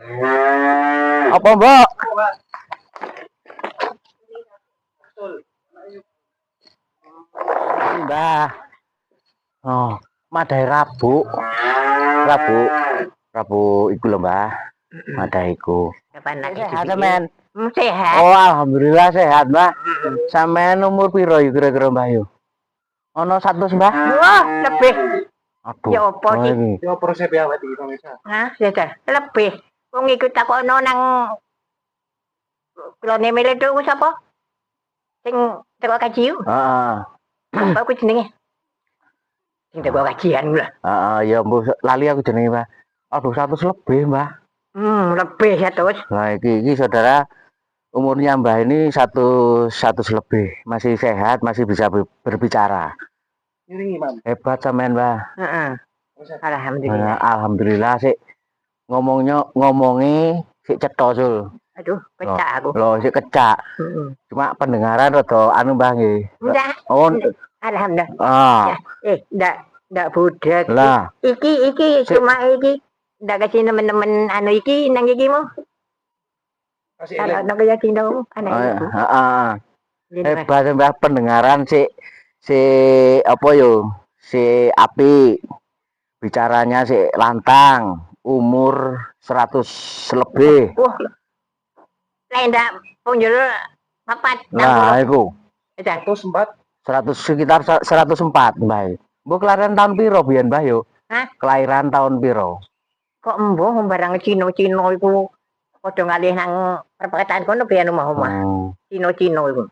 Apa, Mbak? Mbah. Oh, madai Rabu. Rabu. Rabu iku lho, Mbah. Madai iku. Sehat, men. Sehat. Oh, alhamdulillah sehat, Mbah. Sampean umur piro yo kira-kira, Mbah yo? Ono 100, Mbah? Wah, lebih. Aduh. Ya apa sih? Ya apa resep awet iki, Pemirsa? Hah, ya lebih. Wong iku takono nang klone mele tuku sapa? Sing teko kaji. Heeh. Apa ku jenenge? Sing teko kajian lho. Heeh, ya mbok lali aku jenenge, Mbah. Aduh, 100 lebih, Mbah. Lebih 100. Nah, iki saudara umurnya Mbah ini 100 lebih, masih sehat, masih bisa berbicara. Ini Imam. Hebat sampean, Mbah. Heeh. Alhamdulillah. Alhamdulillah sih. Ngomongi sik cetha sul. Aduh, kecak aku. Loh, sik kecak. Cuma pendengaran rada anu, Mbah nggih. Enggak. Oh, alhamdulillah. Ah. Ya, enggak budak. Lah. Iki cuma iki ndak kasih temen-temen anu iki nang iki mu. Kalau nak kaya Cina anak ibu. Heeh. Hebat Mbah pendengaran si apa yo? Si api. Bicaranya si lantang, umur 100 lebih. Wah. Lendak punjul papat. Nah, iku. 104. 100 sekitar 104, Mbah. Mbok kelahiran tahun piro biyen, Mbah yo? Hah? Kelahiran tahun piro? Kok embuh barang Cina iku padha ngalih nang perpetan kono biyen omah-omah. Cina iku.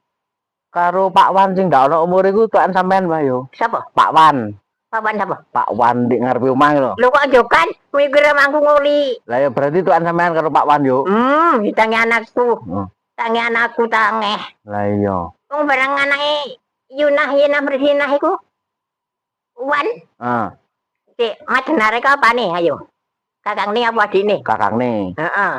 Karo Pak Wan sing ndak ono umur iku tuan sampean, Mbah yo. Sapa? Pak Wan. Pak Wan sapa? Pak Wan di ngarepe omah lho. Lho kok jokan? Kuwi kira mangku nguli. Lah ya berarti tuan sampean karo Pak Wan yo. Ditangi anakku. Tangi anakku tangeh. Lah iya. Wong barang anake Yunah Bersinah iku. Wan. Si madenare ka apane ayo? Kakang ni apa adine? Kakang ni. Heeh.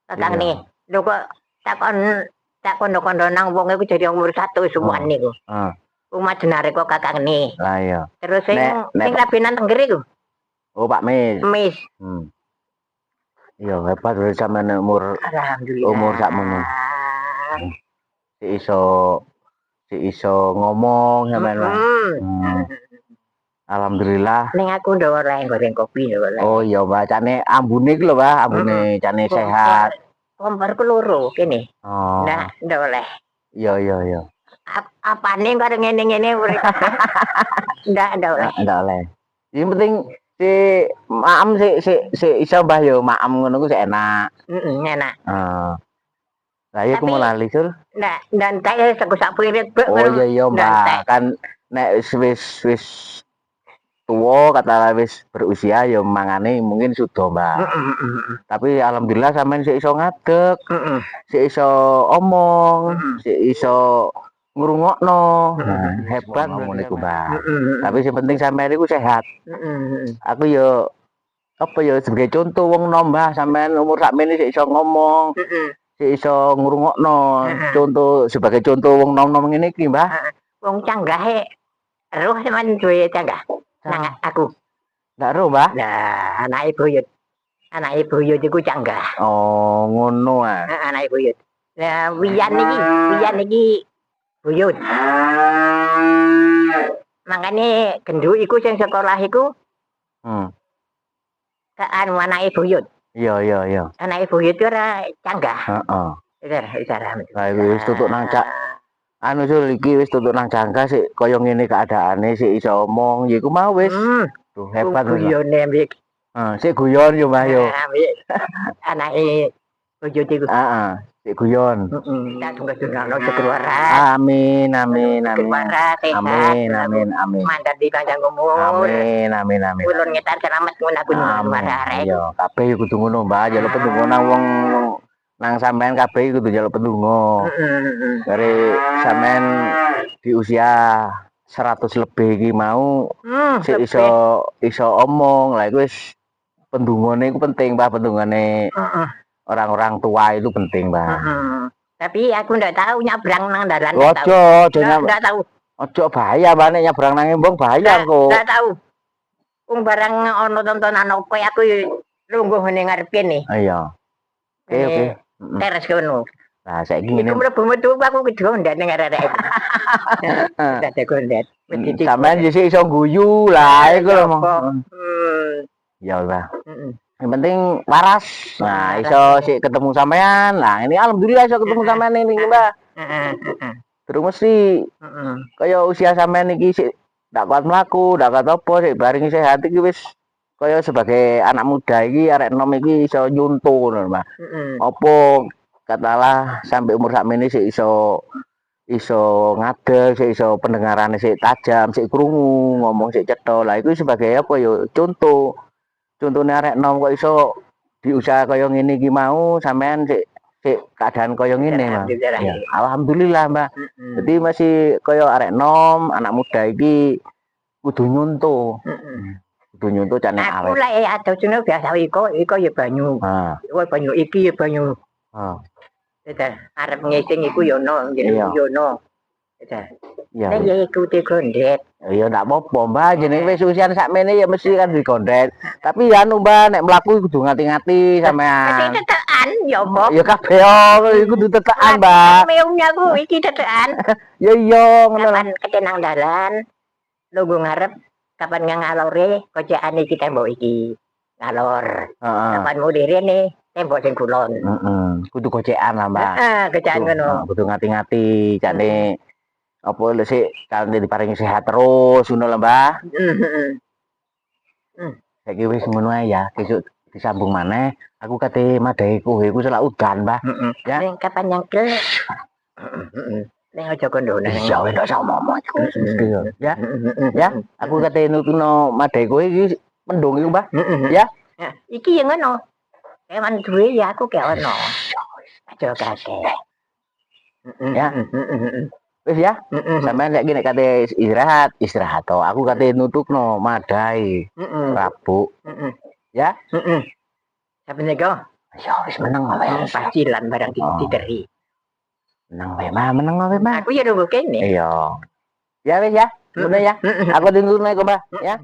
Kakang ni. Lho kok tak kondo-kondo nang wong iku jadi umur 1 suwan niku. Heeh. Madenare kok kakang ni. Lah iya. Terus sing rabinan tengger iku. Oh, Pak Mis. Mis. Iya, hebat dari sampean umur sakmono. Si iso ngomong sampean. Alhamdulillah. Ning aku ndok ora goreng kopi ndok. Oh iya, Mbak, cane ambune iki lho, Mbak, ambune cane sehat. Komporku loro kene. Oh. Nah, ndok oleh. Iya. Apane karo ngene-ngene urip. Ndak oleh. Ndak oleh. Yang penting si maam si iso Mbah yo, maam ngono ku sik enak. Enak. Lah iya ku mau lali sul. Ndak entek sak pirit. Oh iya, Mbak. Kan nek wis tua kata wis berusia ya mangane mungkin sudah, Mbak. Tapi alhamdulillah sampean sik iso ngadeg. Sik iso omong, sik iso ngrungokno. Hebat ngono iku, Mbak. Tapi sing penting sampean iku sehat. Aku yo apa ya sebagai contoh wong nom, Mbah, sampean umur sakmene sik iso ngomong. Sik iso ngrungokno. Contoh sebagai contoh wong nom-nom ngene iki, Mbah. Wong canggahe roh sampean duwe canggah. Nang aku. Ndak roh, Mbah. Lah, anake buyut. Anake buyut iku canggah. Oh, ngono ah. Anake buyut. Lah, wiyan iki buyut. Makane genduk iku sing sekolah iku. Anu anake buyut. Iya. Anake buyut ora canggah. Heeh. Cara. Lah wis tutuk nang anu sul iki wis tutuk nang jangka sik kaya ngene keadaane sik iso omong ya iku mau wis. Tuh hebat guyone mbek. Sik guyon yo Mbah yo. Anake buyut iku. Heeh, sik guyon. Tak tunggu-tunggu keluaran. Amin. Amin. Mandat di panjang umur. Amin. Ulun ngetar selamat ngono aku arek. Yo kabeh kudu ngono, Mbah. Ya pedungo nang wong nang sampean kabeh kudu njaluk pedungo. Dari sampean di usia 100 lebih iki mau sik iso omong. Lah iku wis pendungone iku penting, Mbah, pendungane orang-orang tua itu penting, Mbah. Tapi aku ndak tahu nyabrang nang dalan. Ojo, ndak tahu. Ojo bahaya banget nyabrang nang embong bahaya kok. Ndak tahu. Wong barang ono tontonan opo aku lungguh ning ngarep kene. Iya. Oke. Teres kono. Nah, saiki ngene. Iku mlebu metu aku kedondan ning arek-arek. Dadi gondet. Sampeyan dhisik iso guyu lah iku lho. Ya Allah. Yang penting waras. Nah, iso sik ketemu sampean. Nah, ini alhamdulillah iso ketemu sampean ini, Mbak. Terus mesti kaya usia sampean iki sik ndak kuat mlaku, ndak kuat apa, sik baring sehat iki wis kaya sebagai anak muda iki arek enom iki iso nyunto ngono, Mbak. Apa katalah sampai umur sakmene sik iso ngadeg, sik iso pendengarane sik tajam, sik krungu, ngomong sik cetha. Lah iku sebagai apa ya contoh. Contone arek enom kok iso diusaha kaya ngene iki mau sampean sik keadaan kaya ngene, Mbak. Ya, alhamdulillah, Mbak. Jadi masih kaya arek enom, anak muda iki kudu nyunto. Kudu nyunto cane awet. Aku lek adosne biasa iko ya banyu. Kowe banyu iki ya banyu. Arep ngising iku ya ono, ya ono. Iya. Nek ya iku digondet. Ya ndak apa-apa, Mbak. Jenenge wis usian sakmene ya mesti kan digondet. Tapi ya anu, Mbak, nek mlaku kudu ngati-ngati sampean. Iki tetekan ya apa? Ya kabeh iku kudu tetekan, Mbak. Meungnya ku iki tetekan. Ya iya ngono lah. Kapan kecenang dalan. Lungguh ngarep kapan ngalore kocekane iki tembok iki. Ngalor. Kapan mulih rene tembok sing kulon. Kudu gocekan lah, Mbak. Gocekan ngono. Kudu ngati-ngati jane apa lho sik kangge diparingi sehat terus ngono lho, Mbak. Saiki wis ngono ae ya, besok disambung maneh. Aku kate madhahi kowe iku selak udan, Mbak. Ya. Ning kapan nyangkel. Ning aja kondone. Ya wis ndak ngomong iku. Ya. Ya, aku kate nutuno madhahi kowe iki mendung iku, Mbak. Ya. Iki ya ngono. Eman duwe ya aku gak ono. Aja kakek. Ya. Wis ya. Sampeyan lek nek kate istirahat to. Aku kate nutukno madhahi. Rabu. Ya. Sampe nego. Ya wis meneng wae. Pasilan barang diteri. Meneng wae, meneng wae, Mbak. Aku ya nunggu kene. Iya. Ya wis ya. Ngono ya. Aku ditutune kok, Mbak, ya.